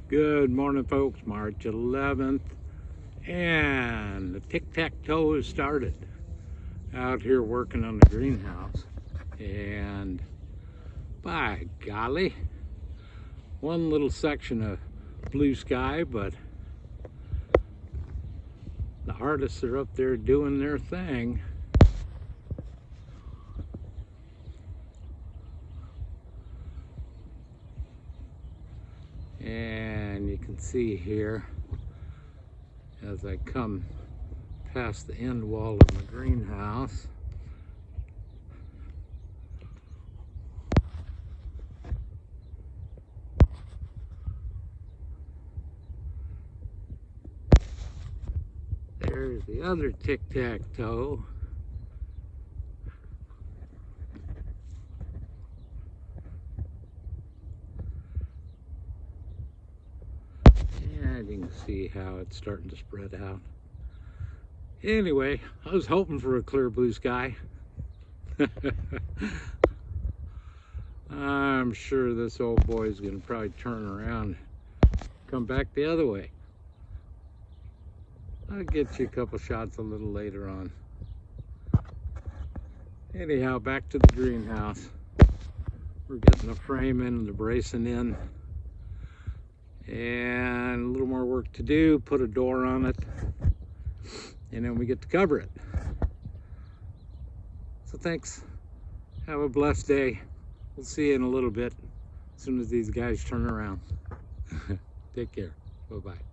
Good morning, folks. March 11th, and the tic-tac-toe has started. Out here working on the greenhouse, and by golly, one little section of blue sky, but the artists are up there doing their thing. And you can see here as I come past the end wall of the greenhouse, there's the other tic-tac-toe. And you can see how it's starting to spread out. Anyway, I was hoping for a clear blue sky. I'm sure this old boy is going to probably turn around, come back the other way. I'll get you a couple shots a little later on. Anyhow, back to the greenhouse. We're getting the frame in and the bracing in. And a little more work to do, put a door on it, and then we get to cover it. So thanks. Have a blessed day. We'll see you in a little bit as soon as these guys turn around. Take care. Bye-bye.